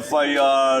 FIR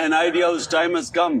an idea whose time has come.